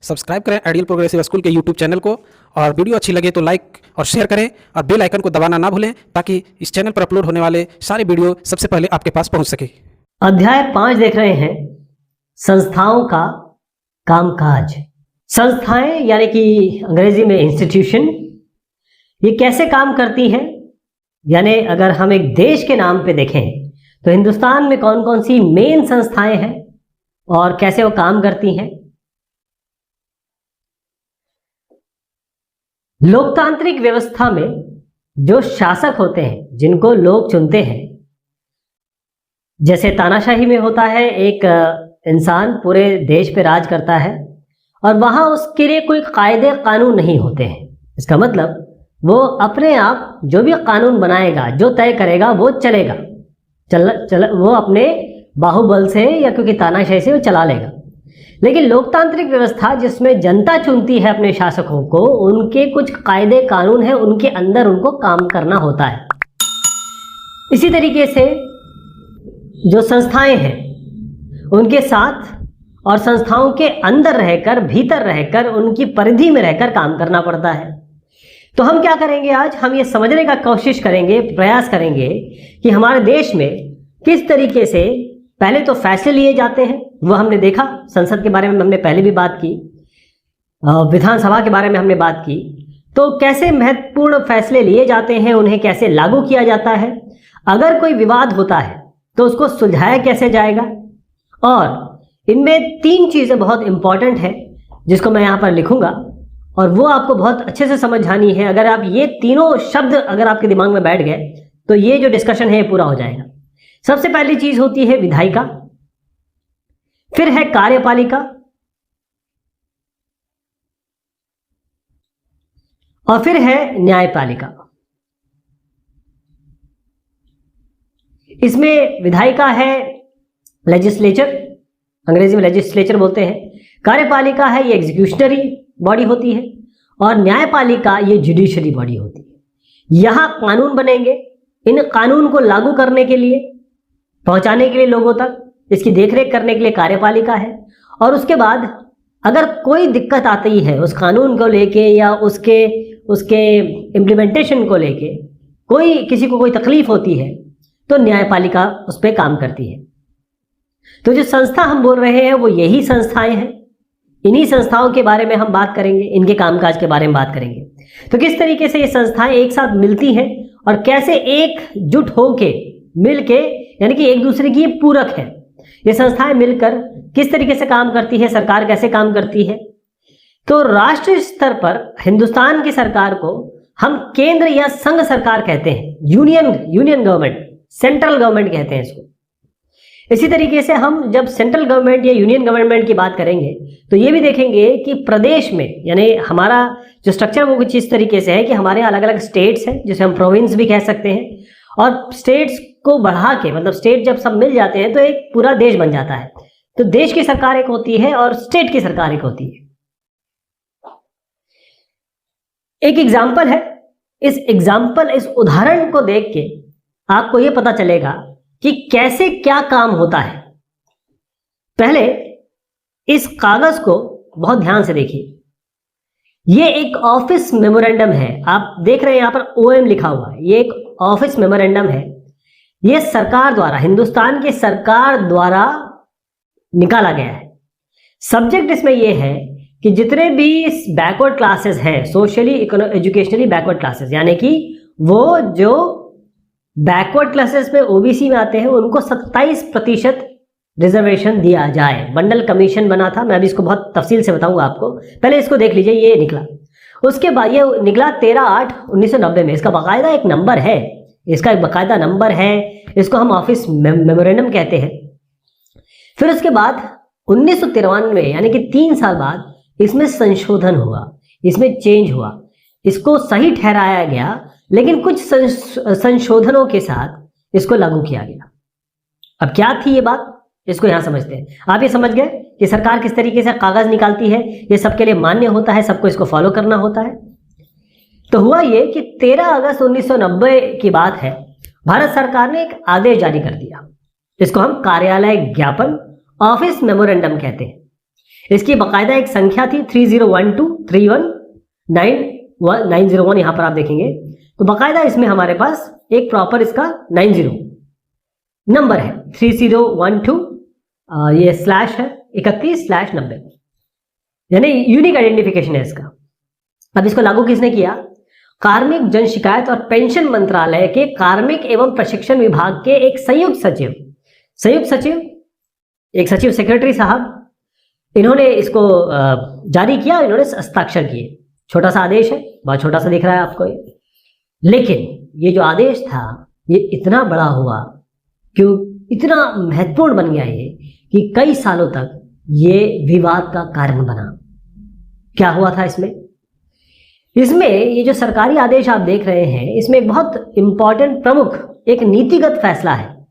Subscribe करें ideal progressive school के YouTube channel को और वीडियो अच्छी लगे तो लाइक और शेयर करें और बेल आइकन को दबाना ना भूलें ताकि इस चैनल पर अपलोड होने वाले सारे वीडियो सबसे पहले आपके पास पहुंच सके। अध्याय 5 देख रहे हैं, संस्थाओं का कामकाज। संस्थाएं यानी कि अंग्रेजी में इंस्टीट्यूशन, ये कैसे काम करती हैं? यानी अगर हम एक देश के नाम पे देखें तो हिंदुस्तान में कौन कौन सी मेन संस्थाएं हैं और कैसे वो काम करती हैं। लोकतांत्रिक व्यवस्था में जो शासक होते हैं, जिनको लोग चुनते हैं, जैसे तानाशाही में होता है एक इंसान पूरे देश पे राज करता है और वहां उसके लिए कोई कायदे कानून नहीं होते हैं। इसका मतलब वो अपने आप जो भी कानून बनाएगा, जो तय करेगा वो चलेगा, वो अपने बाहुबल से या क्योंकि तानाशाही से वो चला लेगा। लेकिन लोकतांत्रिक व्यवस्था जिसमें जनता चुनती है अपने शासकों को, उनके कुछ कायदे कानून है, उनके अंदर उनको काम करना होता है। इसी तरीके से जो संस्थाएं हैं उनके साथ और संस्थाओं के अंदर रहकर, भीतर रहकर, उनकी परिधि में रहकर काम करना पड़ता है। तो हम क्या करेंगे आज, हम ये समझने का कोशिश करेंगे, प्रयास करेंगे कि हमारे देश में किस तरीके से पहले तो फैसले लिए जाते हैं, वो हमने देखा। संसद के बारे में हमने पहले भी बात की, विधानसभा के बारे में हमने बात की। तो कैसे महत्वपूर्ण फैसले लिए जाते हैं, उन्हें कैसे लागू किया जाता है, अगर कोई विवाद होता है तो उसको सुलझाया कैसे जाएगा। और इनमें 3 चीजें बहुत इंपॉर्टेंट है जिसको मैं यहाँ पर लिखूंगा और वो आपको बहुत अच्छे से समझानी है। अगर आप ये तीनों शब्द अगर आपके दिमाग में बैठ गए तो ये जो डिस्कशन है ये पूरा हो जाएगा। सबसे पहली चीज होती है विधायिका, फिर है कार्यपालिका और फिर है न्यायपालिका। इसमें विधायिका है लेजिस्लेचर, अंग्रेजी में लेजिस्लेचर बोलते हैं। कार्यपालिका है ये एग्जीक्यूशनरी बॉडी होती है और न्यायपालिका ये जुडिशरी बॉडी होती है। यहां कानून बनेंगे, इन कानून को लागू करने के लिए, पहुंचाने के लिए लोगों तक, इसकी देखरेख करने के लिए कार्यपालिका है। और उसके बाद अगर कोई दिक्कत आती है उस कानून को लेके या उसके इम्प्लीमेंटेशन को लेके, किसी को कोई तकलीफ होती है तो न्यायपालिका उस पर काम करती है। तो जो संस्था हम बोल रहे हैं वो यही संस्थाएं हैं। इन्हीं संस्थाओं के बारे में हम बात करेंगे, इनके कामकाज के बारे में बात करेंगे। तो किस तरीके से ये संस्थाएं एक साथ मिलती हैं और कैसे एकजुट होके, मिलके, यानी कि एक दूसरे की पूरक है, ये संस्थाएं मिलकर किस तरीके से काम करती है, सरकार कैसे काम करती है। तो राष्ट्रीय स्तर पर हिंदुस्तान की सरकार को हम केंद्र या संघ सरकार कहते हैं, यूनियन गवर्नमेंट, सेंट्रल गवर्नमेंट कहते हैं इसको। इसी तरीके से हम जब सेंट्रल गवर्नमेंट या यूनियन गवर्नमेंट की बात करेंगे तो ये भी देखेंगे कि प्रदेश में, यानी हमारा जो स्ट्रक्चर वो कुछ इस तरीके से है कि हमारे अलग अलग स्टेट्स हैं, जिसे हम प्रोविंस भी कह सकते हैं, और स्टेट्स को बढ़ा के, मतलब स्टेट जब सब मिल जाते हैं तो एक पूरा देश बन जाता है। तो देश की सरकार एक होती है और स्टेट की सरकार एक होती है। एक एग्जाम्पल है, इस उदाहरण को देख के आपको यह पता चलेगा कि कैसे क्या काम होता है। पहले इस कागज को बहुत ध्यान से देखिए। ये एक ऑफिस मेमोरेंडम है, आप देख रहे हैं यहां पर OM लिखा हुआ है। ये एक ऑफिस मेमोरेंडम है। ये सरकार द्वारा, हिंदुस्तान की सरकार द्वारा निकाला गया है। सब्जेक्ट इसमें यह है कि जितने भी बैकवर्ड क्लासेस हैं, सोशली एजुकेशनली बैकवर्ड क्लासेस, यानी कि वो जो बैकवर्ड क्लासेस में OBC में आते हैं, उनको 27% रिजर्वेशन दिया जाए। मंडल कमीशन बना था, मैं अभी इसको बहुत तफसील से बताऊंगा आपको। पहले इसको देख लीजिए, ये निकला। उसके बाद ये निकला 13/8/1990 में। इसका बाकायदा एक नंबर है, इसका एक बाकायदा नंबर है, इसको हम ऑफिस मेमोरेंडम कहते हैं। फिर उसके बाद 1993 में, यानी कि 3 साल बाद इसमें संशोधन हुआ, इसमें चेंज हुआ, इसको सही ठहराया गया, लेकिन कुछ संशोधनों के साथ इसको लागू किया गया। अब क्या थी ये बात, इसको यहां समझते हैं। आप ये समझ गए कि सरकार किस तरीके से कागज निकालती है, ये सबके लिए मान्य होता है, सबको इसको फॉलो करना होता है। तो हुआ ये कि 13 अगस्त 1990 की बात है, भारत सरकार ने एक आदेश जारी कर दिया, इसको हम कार्यालय ज्ञापन, ऑफिस मेमोरेंडम कहते हैं। इसकी बाकायदा एक संख्या थी 3012319901 यहाँ पर आप देखेंगे तो बाकायदा इसमें हमारे पास एक प्रॉपर इसका 90 नंबर है 3012 ये स्लैश है 31/90 यानी यूनिक आइडेंटिफिकेशन है इसका। अब इसको लागू किसने किया? कार्मिक जन शिकायत और पेंशन मंत्रालय के कार्मिक एवं प्रशिक्षण विभाग के एक संयुक्त सचिव एक सचिव सेक्रेटरी साहब, इन्होंने इसको जारी किया, इन्होंने हस्ताक्षर किए। छोटा सा आदेश है, बहुत छोटा सा दिख रहा है आपको ये, लेकिन ये जो आदेश था ये इतना बड़ा हुआ, क्यों इतना महत्वपूर्ण बन गया ये कि कई सालों तक ये विवाद का कारण बना। क्या हुआ था इसमें ये जो सरकारी आदेश आप देख रहे हैं, इसमें एक बहुत इंपॉर्टेंट प्रमुख एक नीतिगत फैसला है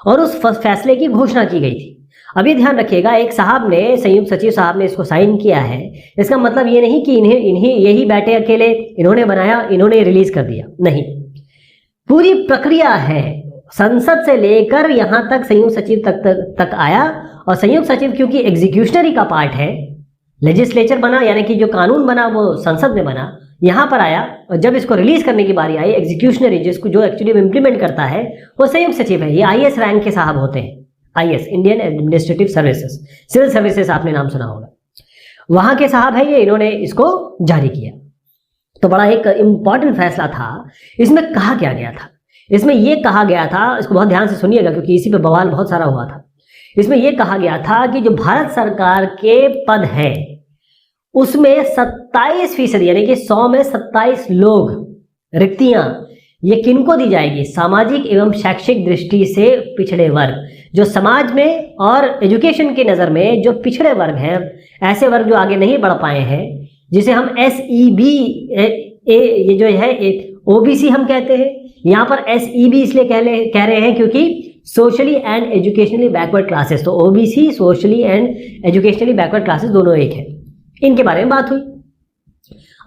और उस फैसले की घोषणा की गई थी। अभी ध्यान रखिएगा, एक साहब ने, संयुक्त सचिव साहब ने इसको साइन किया है, इसका मतलब ये नहीं कि इन्हें यही बैठे अकेले इन्होंने बनाया, इन्होंने रिलीज कर दिया, नहीं। पूरी प्रक्रिया है, संसद से लेकर यहां तक संयुक्त सचिव तक आया, और संयुक्त सचिव क्योंकि एग्जीक्यूशनरी का पार्ट है, लेजिस्लेचर बना यानी कि जो कानून बना वो संसद में बना, यहां पर आया, और जब इसको रिलीज करने की बारी आई, एग्जीक्यूशनरी जिसको जो एक्चुअली इम्प्लीमेंट करता है वो संयुक्त सचिव है। ये IAS रैंक के साहब होते हैं, IAS Indian administrative services, civil services आपने नाम सुना होगा, वहां के साहब है ये, इन्होंने इसको जारी किया। तो बड़ा एक इंपॉर्टेंट फैसला था। इसमें कहा क्या गया था? इसमें यह कहा गया था, इसको बहुत ध्यान से सुनिएगा क्योंकि इसी पे बवाल बहुत सारा हुआ था। इसमें यह कहा गया था कि जो भारत सरकार के पद हैं उसमें 27% यानी कि 100 में 27 लोग रिक्तियां ये किनको दी जाएगी? सामाजिक एवं शैक्षिक दृष्टि से पिछड़े वर्ग, जो समाज में और एजुकेशन की नज़र में जो पिछड़े वर्ग हैं, ऐसे वर्ग जो आगे नहीं बढ़ पाए हैं, जिसे हम SEB ये जो है OBC हम कहते हैं। यहाँ पर SEB इसलिए कह रहे हैं क्योंकि socially and educationally backward classes, तो OBC socially and educationally backward classes दोनों एक है, इनके बारे में बात हुई।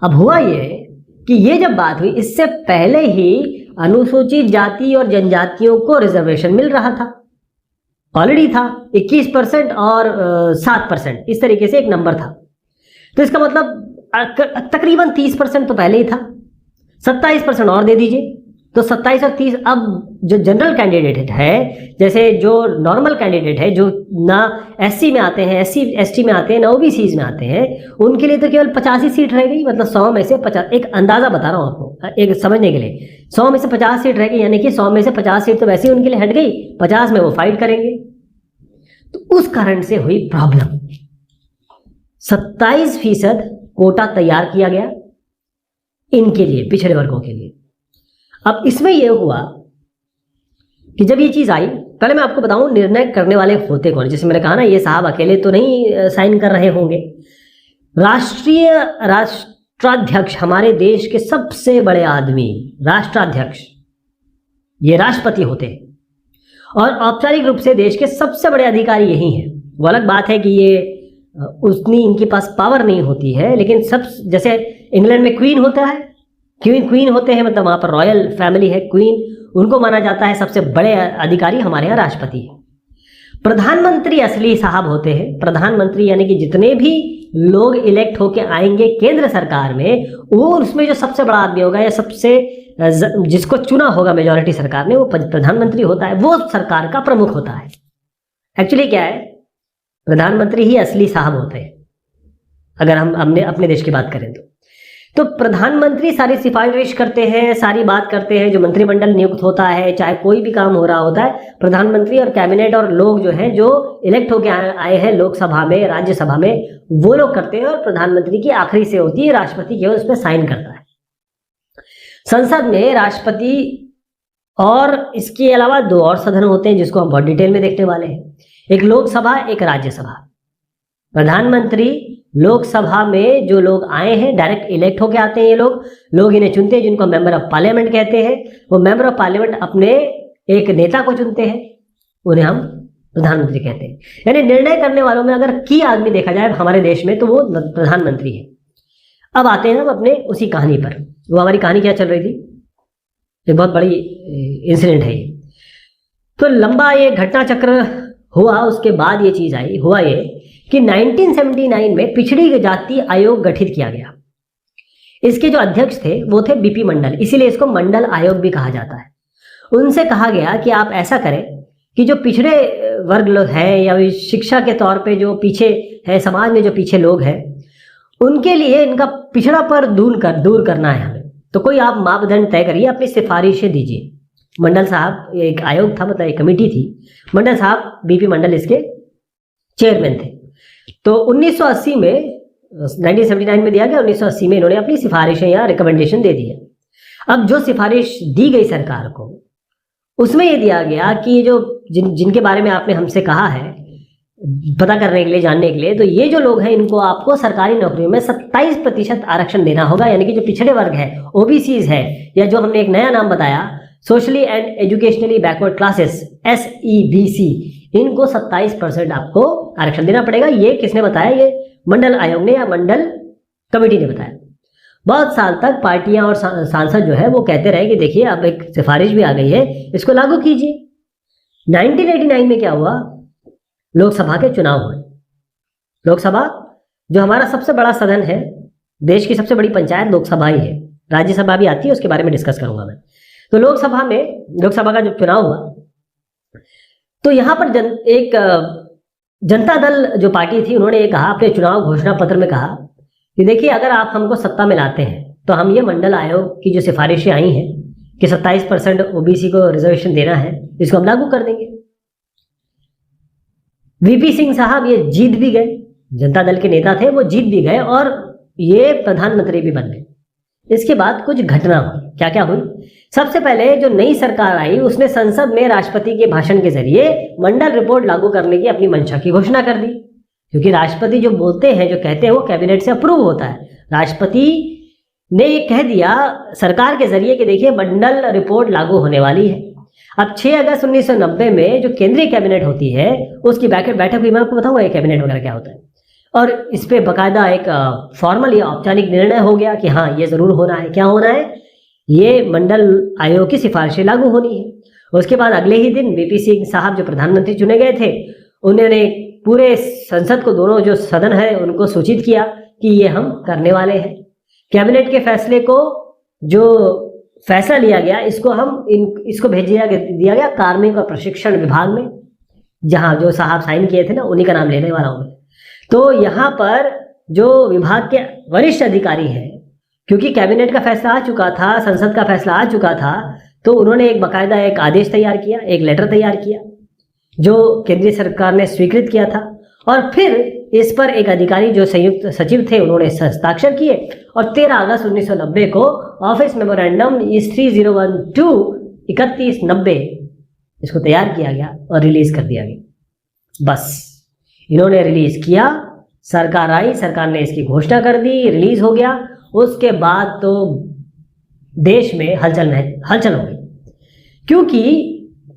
अब हुआ ये कि ये जब बात हुई, इससे पहले ही अनुसूचित जाति और जनजातियों को रिजर्वेशन मिल रहा था, ऑलरेडी था 21% और 7%, इस तरीके से एक नंबर था। तो इसका मतलब तकरीबन 30% तो पहले ही था, 27% और दे दीजिए, तो 27 और 30। अब जो जनरल कैंडिडेट है, जैसे जो नॉर्मल कैंडिडेट है, जो ना SC में आते हैं, SC ST में आते हैं, ना OBCs में आते हैं, उनके लिए तो केवल 50 ही सीट रह गई। मतलब 100 में से 50, एक अंदाजा बता रहा हूँ आपको एक समझने के लिए, 100 में से 50 सीट रह गई, यानी कि 100 में से 50 सीट तो वैसे ही उनके लिए हट गई, 50 में वो फाइट करेंगे। तो उस कारण से हुई प्रॉब्लम। 27% कोटा तैयार किया गया इनके लिए, पिछड़े वर्गों के लिए। अब इसमें यह हुआ कि जब ये चीज आई, पहले मैं आपको बताऊं निर्णय करने वाले होते कौन। जैसे मैंने कहा ना, ये साहब अकेले तो नहीं साइन कर रहे होंगे। राष्ट्राध्यक्ष, हमारे देश के सबसे बड़े आदमी, राष्ट्राध्यक्ष, ये राष्ट्रपति होते हैं, और औपचारिक रूप से देश के सबसे बड़े अधिकारी यही हैं। वो अलग बात है कि ये उतनी इनके पास पावर नहीं होती है, लेकिन सब, जैसे इंग्लैंड में क्वीन होता है, क्वीन होते हैं, मतलब वहां पर रॉयल फैमिली है, क्वीन, उनको माना जाता है सबसे बड़े अधिकारी। हमारे यहाँ राष्ट्रपति है। प्रधानमंत्री असली साहब होते हैं। प्रधानमंत्री यानी कि जितने भी लोग इलेक्ट होके आएंगे केंद्र सरकार में, वो उसमें जो सबसे बड़ा आदमी होगा या सबसे जिसको चुना होगा मेजॉरिटी सरकार ने, वो प्रधानमंत्री होता है, वो सरकार का प्रमुख होता है। एक्चुअली क्या है, प्रधानमंत्री ही असली साहब होते हैं अगर हम अपने देश की बात करें तो प्रधानमंत्री सारी सिफारिश करते हैं, सारी बात करते हैं। जो मंत्रिमंडल नियुक्त होता है, चाहे कोई भी काम हो रहा होता है, प्रधानमंत्री और कैबिनेट और लोग जो हैं, जो इलेक्ट होके आए हैं लोकसभा में, राज्यसभा में, वो लोग करते हैं। और प्रधानमंत्री की आखिरी से होती है, राष्ट्रपति केवल उस पर साइन करता है। संसद में राष्ट्रपति और इसके अलावा 2 और सदन होते हैं जिसको हम बहुत डिटेल में देखने वाले हैं, एक लोकसभा, एक राज्यसभा। प्रधानमंत्री लोकसभा में जो लोग आए हैं, डायरेक्ट इलेक्ट होके आते हैं, ये लोग इन्हें चुनते हैं, जिनको मेंबर ऑफ पार्लियामेंट कहते हैं। वो मेंबर ऑफ पार्लियामेंट अपने एक नेता को चुनते हैं, उन्हें हम प्रधानमंत्री कहते हैं। यानी निर्णय करने वालों में अगर की आदमी देखा जाए हमारे देश में, तो वो प्रधानमंत्री है। अब आते हैं हम अपने उसी कहानी पर। वो हमारी कहानी क्या चल रही थी, एक बहुत बड़ी इंसिडेंट है ये। तो लंबा ये घटना चक्र हुआ, उसके बाद ये चीज आई। हुआ ये कि 1979 में पिछड़ी जाति आयोग गठित किया गया। इसके जो अध्यक्ष थे वो थे बीपी मंडल, इसीलिए इसको मंडल आयोग भी कहा जाता है। उनसे कहा गया कि आप ऐसा करें कि जो पिछड़े वर्ग लोग हैं या शिक्षा के तौर पे जो पीछे है, समाज में जो पीछे लोग हैं, उनके लिए इनका पिछड़ा पर दूर करना है हमें। तो कोई आप मापदंड तय करिए, अपनी सिफारिशें दीजिए। मंडल साहब, एक आयोग था, मतलब एक कमेटी थी, मंडल साहब बीपी मंडल इसके चेयरमैन थे। तो 1980 में 1979 में दिया गया, 1980 में इन्होंने अपनी सिफारिशें या रिकमेंडेशन दे दी है। अब जो सिफारिश दी गई सरकार को, उसमें ये दिया गया कि जो जिनके बारे में आपने हमसे कहा है पता करने के लिए, जानने के लिए, तो ये जो लोग हैं इनको आपको सरकारी नौकरियों में 27% आरक्षण देना होगा। यानी कि जो पिछड़े वर्ग है, ओबीसीज है, या जो हमने एक नया नाम बताया socially and educationally backward classes, SEBC, इनको 27% आपको आरक्षण देना पड़ेगा। ये किसने बताया? ये मंडल आयोग ने या मंडल कमेटी ने बताया। बहुत साल तक पार्टियां और सांसद जो है वो कहते रहे कि देखिए अब एक सिफारिश भी आ गई है, इसको लागू कीजिए। 1989 में क्या हुआ? लोकसभा के चुनाव हुए। लोकसभा जो हमारा सबसे बड़ा सदन है, देश की सबसे बड़ी पंचायत लोकसभा ही है, राज्यसभा भी आती है, उसके बारे में डिस्कस करूंगा मैं। तो लोकसभा का जब चुनाव हुआ तो यहाँ पर एक जनता दल जो पार्टी थी, उन्होंने ये कहा अपने चुनाव घोषणा पत्र में कहा कि देखिए अगर आप हमको सत्ता में लाते हैं तो हम ये मंडल आयोग की जो सिफारिशें आई हैं कि 27% ओबीसी को रिजर्वेशन देना है, इसको हम लागू कर देंगे। वीपी सिंह साहब ये जीत भी गए, जनता दल के नेता थे, वो जीत भी गए और ये प्रधानमंत्री भी बन गए। इसके बाद कुछ घटना हुई। क्या क्या हुई? सबसे पहले जो नई सरकार आई उसने संसद में राष्ट्रपति के भाषण के जरिए मंडल रिपोर्ट लागू करने की अपनी मंशा की घोषणा कर दी, क्योंकि राष्ट्रपति जो बोलते हैं, जो कहते हैं, वो कैबिनेट से अप्रूव होता है। राष्ट्रपति ने ये कह दिया सरकार के जरिए कि देखिए मंडल रिपोर्ट लागू होने वाली है। अब 6 अगस्त 1990 में जो केंद्रीय कैबिनेट होती है उसकी बैठक हुई। मैं आपको बताऊंगा ये कैबिनेट वगैरह क्या होता है, और इस पे बकायदा एक फॉर्मल या औपचारिक निर्णय हो गया कि हाँ ये जरूर होना है। क्या होना है? ये मंडल आयोग की सिफारिशें लागू होनी है। उसके बाद अगले ही दिन वीपी सिंह साहब जो प्रधानमंत्री चुने गए थे, उन्होंने पूरे संसद को, दोनों जो सदन है उनको सूचित किया कि ये हम करने वाले हैं। कैबिनेट के फैसले को, जो फैसला लिया गया, इसको भेज दिया गया कार्मिक और प्रशिक्षण विभाग में, जहां जो साहब साइन किए थे ना, उन्हीं का नाम लेने वाला हूं मैं। तो यहाँ पर जो विभाग के वरिष्ठ अधिकारी हैं, क्योंकि कैबिनेट का फैसला आ चुका था, संसद का फैसला आ चुका था, तो उन्होंने एक बकायदा एक आदेश तैयार किया, एक लेटर तैयार किया जो केंद्रीय सरकार ने स्वीकृत किया था, और फिर इस पर एक अधिकारी जो संयुक्त सचिव थे उन्होंने हस्ताक्षर किए, और 13 अगस्त 1990 को ऑफिस मेमोरेंडम 3012 3190 इसको तैयार किया गया और रिलीज कर दिया गया। बस इन्होंने रिलीज किया, सरकार आई, सरकार ने इसकी घोषणा कर दी, रिलीज हो गया। उसके बाद तो देश में हलचल हो गई, क्योंकि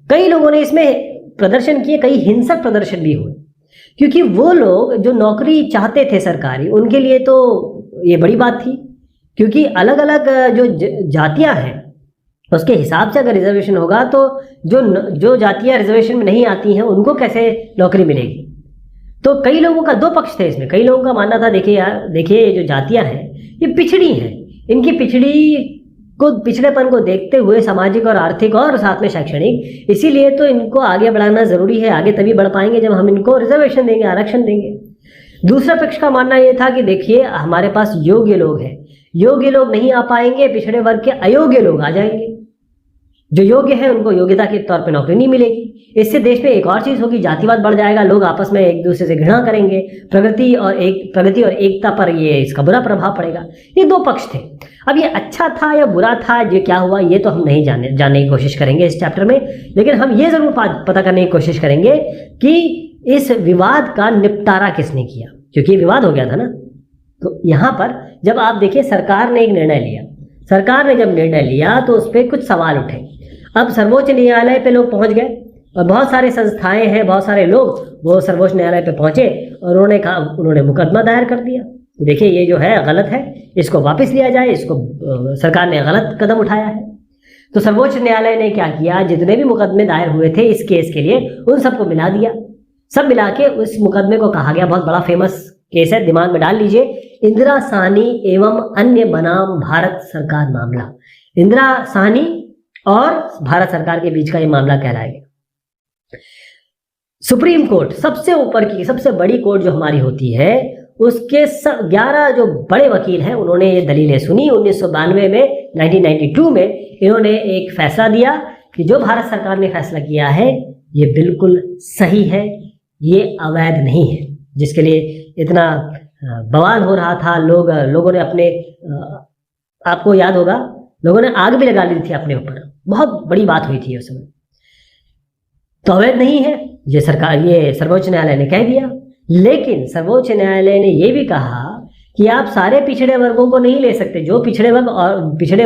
कई लोगों ने इसमें प्रदर्शन किए, कई हिंसक प्रदर्शन भी हुए, क्योंकि वो लोग जो नौकरी चाहते थे सरकारी, उनके लिए तो ये बड़ी बात थी, क्योंकि अलग अलग जो जातियां हैं उसके हिसाब से अगर रिजर्वेशन होगा तो जो जातियां रिजर्वेशन में नहीं आती हैं उनको कैसे नौकरी मिलेगी। तो कई लोगों का दो पक्ष थे इसमें। कई लोगों का मानना था देखिए ये जो जातियां हैं ये पिछड़ी हैं, इनकी पिछड़ेपन को देखते हुए सामाजिक और आर्थिक और साथ में शैक्षणिक, इसीलिए तो इनको आगे बढ़ाना जरूरी है। आगे तभी बढ़ पाएंगे जब हम इनको रिजर्वेशन देंगे, आरक्षण देंगे। दूसरा पक्ष का मानना यह था कि देखिए हमारे पास योग्य लोग हैं, योग्य लोग नहीं आ पाएंगे, पिछड़े वर्ग के अयोग्य लोग आ जाएंगे, जो योग्य है उनको योग्यता के तौर पे नौकरी नहीं मिलेगी। इससे देश में एक और चीज होगी, जातिवाद बढ़ जाएगा, लोग आपस में एक दूसरे से घृणा करेंगे, प्रगति और एकता पर ये इसका बुरा प्रभाव पड़ेगा। ये दो पक्ष थे। अब ये अच्छा था या बुरा था, ये क्या हुआ, ये तो हम नहीं जानने की कोशिश करेंगे इस चैप्टर में, लेकिन हम ये जरूर पता करने की कोशिश करेंगे कि इस विवाद का निपटारा किसने किया, क्योंकि विवाद हो गया था ना। तो यहाँ पर जब आप देखिए सरकार ने एक निर्णय लिया, सरकार ने जब निर्णय लिया तो उस पर कुछ सवाल उठे। अब सर्वोच्च न्यायालय पे लोग पहुंच गए और बहुत सारे संस्थाएं हैं, बहुत सारे लोग वो सर्वोच्च न्यायालय पे पहुंचे और उन्होंने मुकदमा दायर कर दिया। देखिए ये जो है गलत है, इसको वापस लिया जाए, इसको सरकार ने गलत कदम उठाया है। तो सर्वोच्च न्यायालय ने क्या किया, जितने भी मुकदमे दायर हुए थे इस केस के लिए उन सबको मिला दिया। सब मिला के उस मुकदमे को कहा गया, बहुत बड़ा फेमस केस है, दिमाग में डाल लीजिए, इंदिरा साहनी एवं अन्य बनाम भारत सरकार मामला। इंदिरा साहनी और भारत सरकार के बीच का ये मामला कहलाएगा। सुप्रीम कोर्ट, सबसे ऊपर की सबसे बड़ी कोर्ट जो हमारी होती है, उसके 11 जो बड़े वकील हैं उन्होंने ये दलीलें सुनी। 1992 में 1992 में इन्होंने एक फैसला दिया कि जो भारत सरकार ने फैसला किया है ये बिल्कुल सही है, ये अवैध नहीं है, जिसके लिए इतना बवाल हो रहा था। लोगों ने अपने, आपको याद होगा, लोगों ने आग भी लगा ली थी अपने ऊपर, बहुत बड़ी बात हुई थी उस समय। तो अवैध नहीं है ये सरकार, ये सर्वोच्च न्यायालय ने कह दिया। लेकिन सर्वोच्च न्यायालय ने यह भी कहा कि आप सारे पिछड़े वर्गों को नहीं ले सकते, जो पिछड़े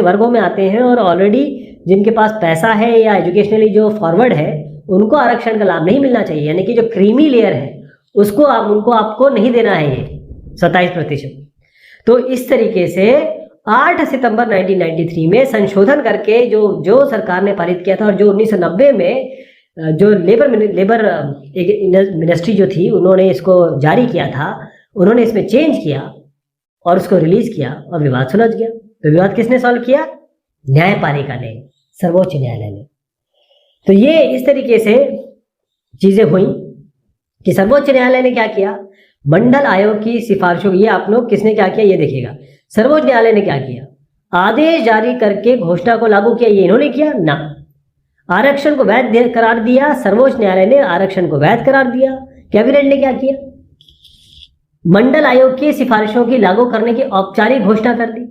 वर्गों में आते हैं और ऑलरेडी जिनके पास पैसा है या एजुकेशनली जो फॉरवर्ड है, उनको आरक्षण का लाभ नहीं मिलना चाहिए। यानी कि जो क्रीमी लेयर है उसको आपको नहीं देना है ये 27%। तो इस तरीके से 8 सितंबर 1993 में संशोधन करके जो सरकार ने पारित किया था, और जो 1990 में जो लेबर मिनिस्ट्री जो थी उन्होंने इसको जारी किया था, उन्होंने इसमें चेंज किया और उसको रिलीज किया और विवाद सुलझ गया। तो विवाद किसने सॉल्व किया? न्यायपालिका ने, सर्वोच्च न्यायालय ने। तो ये इस तरीके से चीजें हुई कि सर्वोच्च न्यायालय ने क्या किया, मंडल आयोग की सिफारिशों, ये आप लोग किसने क्या किया ये देखिएगा। सर्वोच्च न्यायालय ने क्या किया, आदेश जारी करके घोषणा को लागू किया, ये इन्होंने किया ना। आरक्षण को वैध करार दिया, सर्वोच्च न्यायालय ने आरक्षण को वैध करार दिया। कैबिनेट ने क्या किया, मंडल आयोग की सिफारिशों की लागू करने की औपचारिक घोषणा कर दी।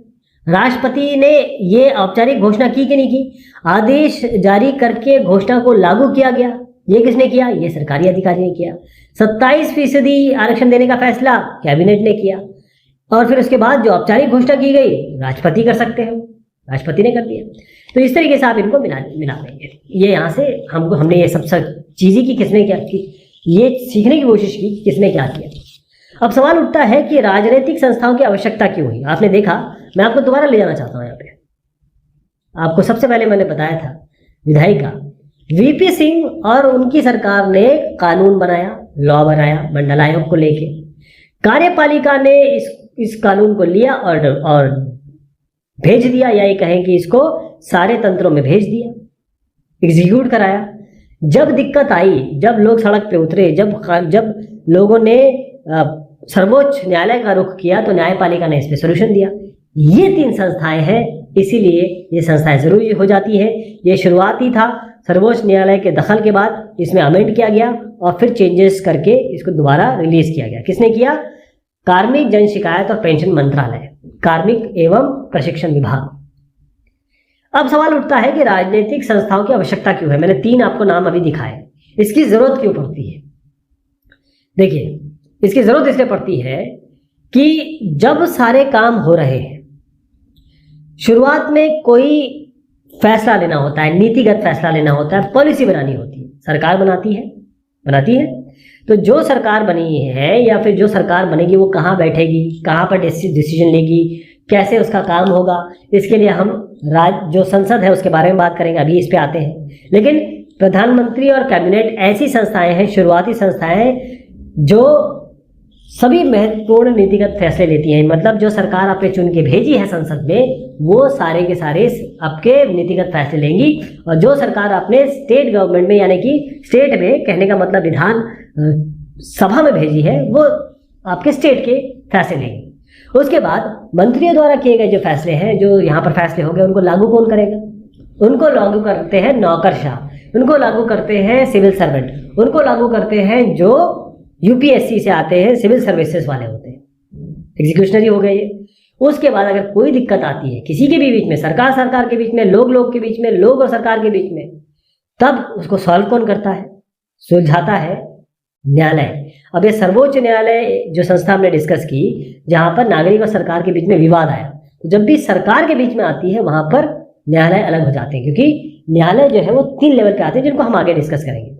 राष्ट्रपति ने ये औपचारिक घोषणा की कि नहीं की, आदेश जारी करके घोषणा को लागू किया गया। ये किसने किया? ये सरकारी अधिकारी ने किया। 27% आरक्षण देने का फैसला कैबिनेट ने किया, और फिर उसके बाद जो औपचारिक घोषणा की गई राष्ट्रपति कर सकते हैं, राष्ट्रपति ने कर दिया। तो इस तरीके से आप इनको मिला देंगे। ये यहाँ से हमने ये सब चीजें की, किसने क्या की, ये सीखने की कोशिश की किसने क्या किया। अब सवाल उठता है कि राजनीतिक संस्थाओं की आवश्यकता क्यों हुई। आपने देखा, मैं आपको दोबारा ले जाना चाहता हूँ यहाँ पे। आपको सबसे पहले मैंने बताया था, विधायिका वीपी सिंह और उनकी सरकार ने कानून बनाया, लॉ बनाया मंडल आयोग को लेके। कार्यपालिका ने इस कानून को लिया और भेज दिया, या ये कहें कि इसको सारे तंत्रों में भेज दिया, एग्जीक्यूट कराया। जब दिक्कत आई, जब लोग सड़क पे उतरे, जब लोगों ने सर्वोच्च न्यायालय का रुख किया, तो न्यायपालिका ने इस पे सोल्यूशन दिया। ये 3 संस्थाएं हैं, इसीलिए ये संस्थाएं जरूरी हो जाती है। ये शुरुआती था, सर्वोच्च न्यायालय के दखल के बाद इसमें अमेंड किया गया और फिर चेंजेस करके इसको दोबारा रिलीज किया गया। किसने किया? कार्मिक जन शिकायत और पेंशन मंत्रालय, कार्मिक एवं प्रशिक्षण विभाग। अब सवाल उठता है कि राजनीतिक संस्थाओं की आवश्यकता क्यों है। मैंने 3 आपको नाम अभी दिखाए, इसकी जरूरत क्यों पड़ती है? देखिए, इसकी जरूरत इसलिए पड़ती है कि जब सारे काम हो रहे हैं, शुरुआत में कोई फैसला लेना होता है, नीतिगत फैसला लेना होता है, पॉलिसी बनानी होती है, सरकार बनाती है। तो जो सरकार बनी है या फिर जो सरकार बनेगी वो कहाँ बैठेगी, कहाँ पर डिसीजन लेगी, कैसे उसका काम होगा, इसके लिए हम जो संसद है उसके बारे में बात करेंगे, अभी इस पे आते हैं। लेकिन प्रधानमंत्री और कैबिनेट ऐसी संस्थाएं हैं, शुरुआती संस्थाएं, जो सभी महत्वपूर्ण नीतिगत फैसले लेती हैं। मतलब जो सरकार आपने चुन के भेजी है संसद में, वो सारे के सारे आपके नीतिगत फैसले लेंगी, और जो सरकार आपने स्टेट गवर्नमेंट में, यानी कि स्टेट में, कहने का मतलब विधान सभा में भेजी है, वो आपके स्टेट के फैसले लेंगी। उसके बाद मंत्रियों द्वारा किए गए जो फैसले हैं, जो यहाँ पर फैसले हो गए, उनको लागू कौन करेगा? उनको लागू करते हैं नौकरशाह, उनको लागू करते हैं सिविल सर्वेंट, उनको लागू करते हैं जो यूपीएससी से आते हैं, सिविल सर्विसेज वाले होते हैं, एग्जीक्यूशनरी हो गए ये। उसके बाद अगर कोई दिक्कत आती है किसी के भी बीच में, सरकार के बीच में, लोग के बीच में, लोग और सरकार के बीच में, तब उसको सॉल्व कौन करता है, सुलझाता है न्यायालय। अब ये सर्वोच्च न्यायालय जो संस्था हमने डिस्कस की, जहां पर नागरिक और सरकार के बीच में विवाद आया, तो जब भी सरकार के बीच में आती है वहां पर न्यायालय अलग हो जाते हैं, क्योंकि न्यायालय जो है वो 3 लेवल पे आते हैं, जिनको हम आगे डिस्कस करेंगे।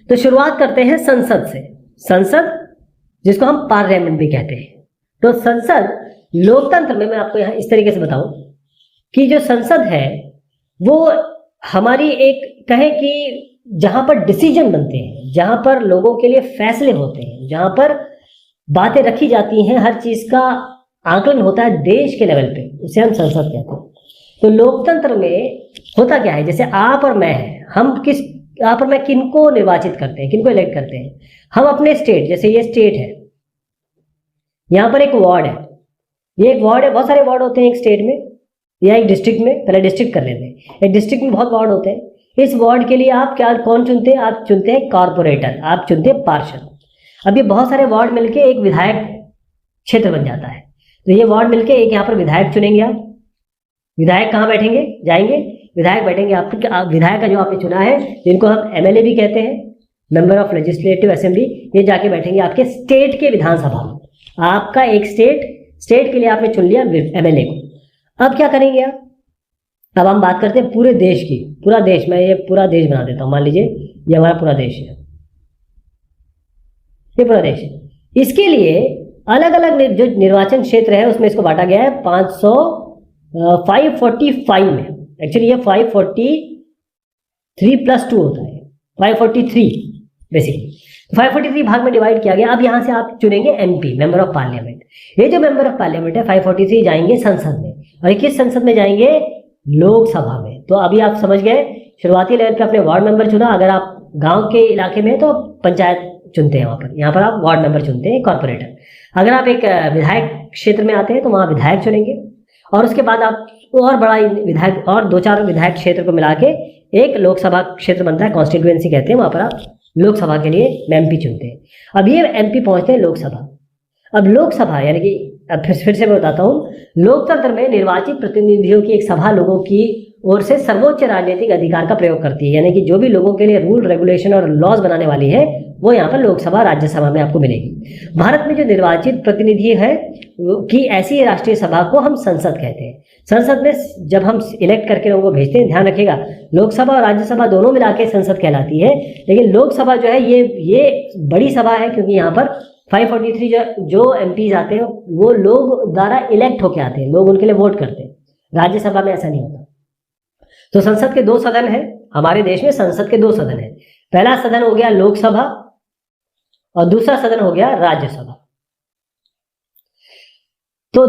तो शुरुआत करते हैं संसद से। संसद जिसको हम पार्लियामेंट भी कहते हैं। तो संसद लोकतंत्र में, मैं आपको यहाँ इस तरीके से बताऊं कि जो संसद है वो हमारी एक, कहें कि जहां पर डिसीजन बनते हैं, जहां पर लोगों के लिए फैसले होते हैं, जहां पर बातें रखी जाती हैं, हर चीज का आकलन होता है देश के लेवल पे, उसे हम संसद कहते हैं। तो लोकतंत्र में होता क्या है, जैसे आप और मैं हैं, आप और मैं किनको निर्वाचित करते हैं, किनको इलेक्ट करते हैं? हम अपने स्टेट, जैसे ये स्टेट है, यहाँ पर एक वार्ड है, ये एक वार्ड है, बहुत सारे वार्ड होते हैं एक स्टेट में या एक डिस्ट्रिक्ट में। पहले डिस्ट्रिक्ट कर लेते हैं। एक डिस्ट्रिक्ट में बहुत वार्ड होते हैं। इस वार्ड के लिए आप कौन चुनते हैं? आप चुनते हैं कॉर्पोरेटर, आप चुनते हैं पार्षद। अब ये बहुत सारे वार्ड मिलके एक विधायक क्षेत्र बन जाता है। तो ये वार्ड मिलके एक यहाँ पर विधायक चुनेंगे आप। विधायक कहाँ बैठेंगे? जाएंगे, विधायक बैठेंगे आप विधायक का जो आपने चुना है, जिनको हम एमएलए भी कहते हैं, मेंबर ऑफ लेजिस्लेटिव असेंबली, ये जाके बैठेंगे आपके स्टेट के विधानसभा में। आपका एक स्टेट के लिए आपने चुन लिया एमएलए को। अब क्या करेंगे आप? अब हम बात करते हैं पूरे देश की। पूरा देश, मैं ये पूरा देश बना देता हूं, मान लीजिए ये हमारा पूरा देश है, ये पूरा देश है। इसके लिए अलग अलग जो निर्वाचन क्षेत्र है उसमें इसको बांटा गया है 545 में। एक्चुअली ये 543+2 होता है, 543 बेसिकली। 543 भाग में डिवाइड किया गया। अब यहाँ से आप चुनेंगे एमपी, मेंबर ऑफ पार्लियामेंट। ये जो मेंबर ऑफ पार्लियामेंट है 543 जाएंगे संसद में, और किस संसद में जाएंगे? लोकसभा में। तो अभी आप समझ गए, शुरुआती लेवल पे अपने वार्ड मेंबर चुना। अगर आप गांव के इलाके में तो पंचायत चुनते हैं वहां पर, यहाँ पर आप वार्ड मेंबर चुनते हैं, कॉर्पोरेटर। अगर आप एक विधायक क्षेत्र में आते हैं तो वहां विधायक चुनेंगे, और उसके बाद आप और बड़ा विधायक और 2-4 विधायक क्षेत्र को मिला के एक लोकसभा क्षेत्र बनता है, कॉन्स्टिट्यूएंसी कहते हैं। वहां पर आप लोकसभा के लिए एमपी चुनते हैं। अब ये एमपी पहुंचते हैं लोकसभा। अब लोकसभा यानी कि, अब फिर से मैं बताता हूँ, लोकतंत्र में निर्वाचित प्रतिनिधियों की एक सभा लोगों की ओर से सर्वोच्च राजनीतिक अधिकार का प्रयोग करती है। यानी कि जो भी लोगों के लिए रूल, रेगुलेशन और लॉज बनाने वाली है, वो यहाँ पर लोकसभा, राज्यसभा में आपको मिलेगी। भारत में जो निर्वाचित प्रतिनिधि है कि ऐसी राष्ट्रीय सभा को हम संसद कहते हैं। संसद में जब हम इलेक्ट करके लोगों को भेजते हैं, ध्यान रखिएगा, लोकसभा और राज्यसभा दोनों मिला के संसद कहलाती है। लेकिन लोकसभा जो है ये बड़ी सभा है, क्योंकि यहाँ पर 543 जो एमपीज आते हैं वो लोग द्वारा इलेक्ट होके आते हैं, लोग उनके लिए वोट करते हैं। राज्यसभा में ऐसा नहीं होता। तो संसद के 2 सदन है हमारे देश में। संसद के 2 सदन है। पहला सदन हो गया लोकसभा और दूसरा सदन हो गया राज्यसभा। तो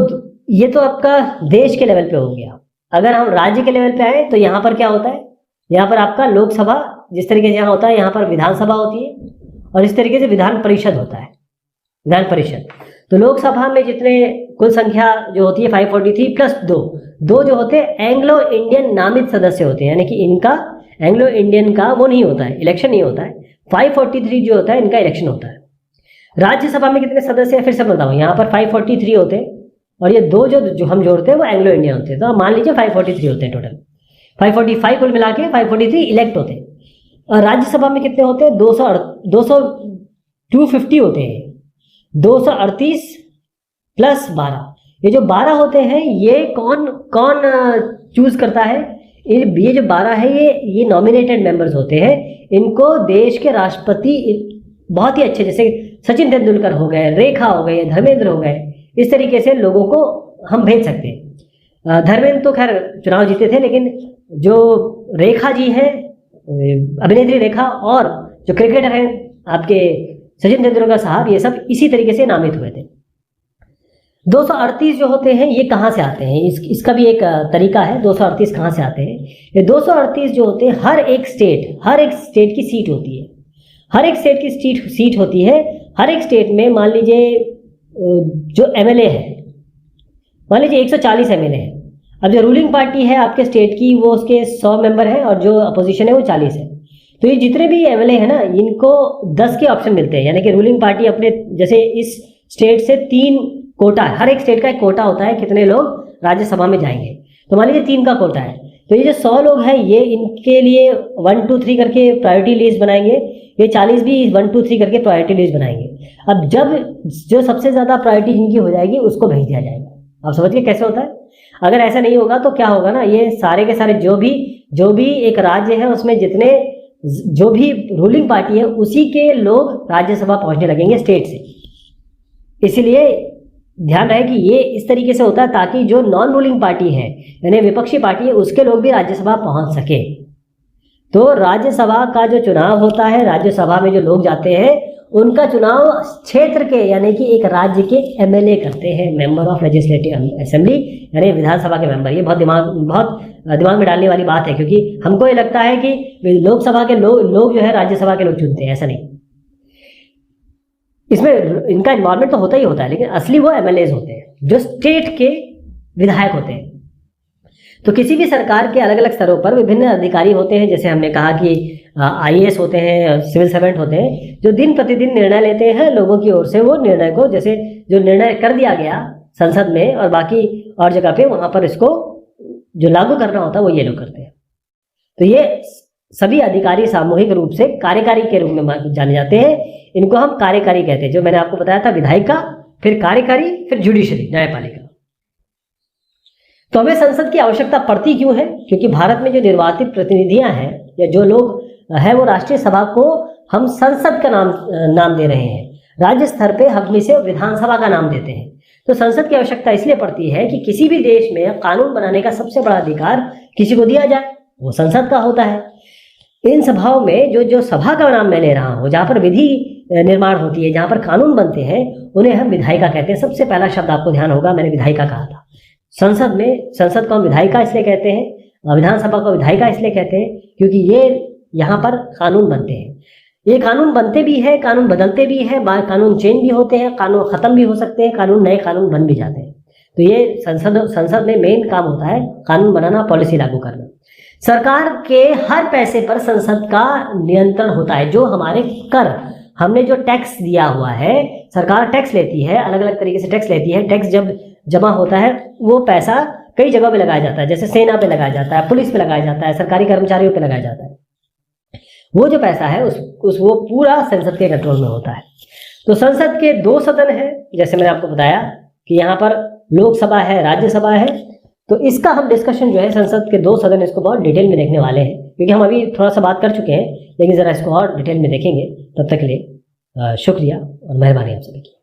ये तो आपका देश के लेवल पे हो गया। अगर हम राज्य के लेवल पे आए तो यहाँ पर क्या होता है? यहाँ पर आपका लोकसभा जिस तरीके से यहाँ होता है, यहाँ पर विधानसभा होती है, और इस तरीके से विधान परिषद होता है, विधान परिषद। तो लोकसभा में जितने कुल संख्या जो होती है 543+2 जो होते हैं एंग्लो इंडियन नामित सदस्य होते हैं। यानी कि इनका एंग्लो इंडियन का वो नहीं होता है, इलेक्शन नहीं होता है। 543 जो होता है इनका इलेक्शन होता है। राज्यसभा में कितने सदस्य हैं? फिर से बताऊँ, यहाँ पर 543 होते हैं, और ये 2 जो हम जोड़ते हैं वो एंग्लो इंडियन होते हैं। तो मान लीजिए 543 होते हैं टोटल। 545 कुल मिला के 543 इलेक्ट होते हैं। और राज्यसभा में कितने होते हैं? 250 होते हैं। 238+12, ये जो 12 होते हैं ये कौन चूज करता है? ये जो 12 है ये नॉमिनेटेड मेंबर्स होते हैं। इनको देश के राष्ट्रपति बहुत ही अच्छे, जैसे सचिन तेंदुलकर हो गए, रेखा हो गए, धर्मेंद्र हो गए, इस तरीके से लोगों को हम भेज सकते हैं। धर्मेंद्र तो खैर चुनाव जीते थे, लेकिन जो रेखा जी हैं, अभिनेत्री रेखा, और जो क्रिकेटर हैं आपके सचिन तेंदुलकर साहब, ये सब इसी तरीके से नामित हुए थे। 238 जो होते हैं ये कहाँ से आते हैं? इसका भी एक तरीका है। 238 कहाँ से आते हैं? ये 238 जो होते हैं हर एक स्टेट की सीट होती है। हर एक स्टेट की सीट होती है। हर एक स्टेट में मान लीजिए जो एमएलए है, मान लीजिए 140 एमएलए है। अब जो रूलिंग पार्टी है आपके स्टेट की वो उसके 100 मेंबर है, और जो अपोजिशन है वो 40 है। तो ये जितने भी एमएलए हैं ना, इनको 10 के ऑप्शन मिलते हैं। यानी कि रूलिंग पार्टी अपने, जैसे इस स्टेट से 3 कोटा है, हर एक स्टेट का एक कोटा होता है कितने लोग राज्यसभा में जाएंगे। तो मान लीजिए 3 का कोटा है, तो ये जो 100 लोग हैं ये इनके लिए 1 2 3 करके प्रायोरिटी लिस्ट बनाएंगे। ये 40 भी 1 2 3 करके प्रायोरिटी लिस्ट बनाएंगे। अब जब जो सबसे ज्यादा प्रायोरिटी जिनकी हो जाएगी उसको भेज दिया जाएगा। आप समझिए कैसे होता है। अगर ऐसा नहीं होगा तो क्या होगा ना, ये सारे के सारे जो भी एक राज्य है उसमें जितने जो भी रूलिंग पार्टी है उसी के लोग राज्यसभा पहुंचने लगेंगे स्टेट से। इसीलिए ध्यान रहे कि ये इस तरीके से होता है ताकि जो नॉन रूलिंग पार्टी है यानी विपक्षी पार्टी है उसके लोग भी राज्यसभा पहुंच सके। तो राज्यसभा का जो चुनाव होता है, राज्यसभा में जो लोग जाते हैं उनका चुनाव क्षेत्र के यानी कि एक राज्य के एमएलए करते हैं, मेंबर ऑफ लेजिस्लेटिव असेंबली, यानी विधानसभा के मेंबर। ये बहुत दिमाग में डालने वाली बात है, क्योंकि हमको ये लगता है कि लोकसभा के लोग जो है राज्यसभा के लोग चुनते हैं, ऐसा नहीं। इसमें इनका इन्वॉल्वमेंट तो होता ही होता है, लेकिन असली वो एमएलएज होते हैं जो स्टेट के विधायक होते हैं। तो किसी भी सरकार के अलग अलग स्तरों पर विभिन्न अधिकारी होते हैं, जैसे हमने कहा कि आईएएस होते हैं, सिविल सर्वेंट होते हैं, जो दिन प्रतिदिन निर्णय लेते हैं लोगों की ओर से। वो निर्णय को, जैसे जो निर्णय कर दिया गया संसद में और बाकी और जगह पे, वहां पर इसको जो लागू करना होता है वो ये लोग करते हैं। तो ये सभी अधिकारी सामूहिक रूप से कार्यकारी के रूप में जाने जाते हैं। इनको हम कार्यकारी कहते हैं। जो मैंने आपको बताया था, विधायिका, फिर कार्यकारी, फिर जुडिशरी, न्यायपालिका। तो हमें संसद की आवश्यकता पड़ती क्यों है? क्योंकि भारत में जो निर्वाचित प्रतिनिधियां हैं या जो लोग हैं, वो राष्ट्रीय सभा को हम संसद का नाम दे रहे हैं। राज्य स्तर पे हम इसे विधानसभा का नाम देते हैं। तो संसद की आवश्यकता इसलिए पड़ती है कि किसी भी देश में कानून बनाने का सबसे बड़ा अधिकार किसी को दिया जाए, वो संसद का होता है। इन सभाओं में जो सभा का नाम मैं ले रहा हूँ, जहाँ पर विधि निर्माण होती है, जहाँ पर कानून बनते हैं, उन्हें हम विधायिका कहते हैं। सबसे पहला शब्द आपको ध्यान होगा, मैंने विधायिका कहा था। संसद को हम विधायिका इसलिए कहते हैं, विधानसभा को विधायिका इसलिए कहते हैं क्योंकि ये यहाँ पर कानून बनते हैं। ये कानून बनते भी है, कानून बदलते भी है, कानून चेंज भी होते हैं, कानून खत्म भी हो सकते हैं, नए कानून बन भी जाते हैं। तो ये संसद में मेन काम होता है कानून बनाना, पॉलिसी लागू करना। सरकार के हर पैसे पर संसद का नियंत्रण होता है। जो हमारे कर, हमने जो टैक्स दिया हुआ है, सरकार टैक्स लेती है, अलग अलग तरीके से टैक्स लेती है। टैक्स जब जमा होता है, वो पैसा कई जगह पे लगाया जाता है, जैसे सेना पे लगाया जाता है, पुलिस पे लगाया जाता है, सरकारी कर्मचारियों पे लगाया जाता है। वो जो पैसा है वो पूरा संसद के कंट्रोल में होता है। तो संसद के 2 सदन है, जैसे मैंने आपको बताया कि यहाँ पर लोकसभा है, राज्यसभा है। तो इसका हम डिस्कशन जो है संसद के 2 सदन, इसको बहुत डिटेल में देखने वाले हैं, क्योंकि हम अभी थोड़ा सा बात कर चुके हैं, लेकिन ज़रा इसको और डिटेल में देखेंगे। तब तक के लिए शुक्रिया और मेहरबानी आप सभी की।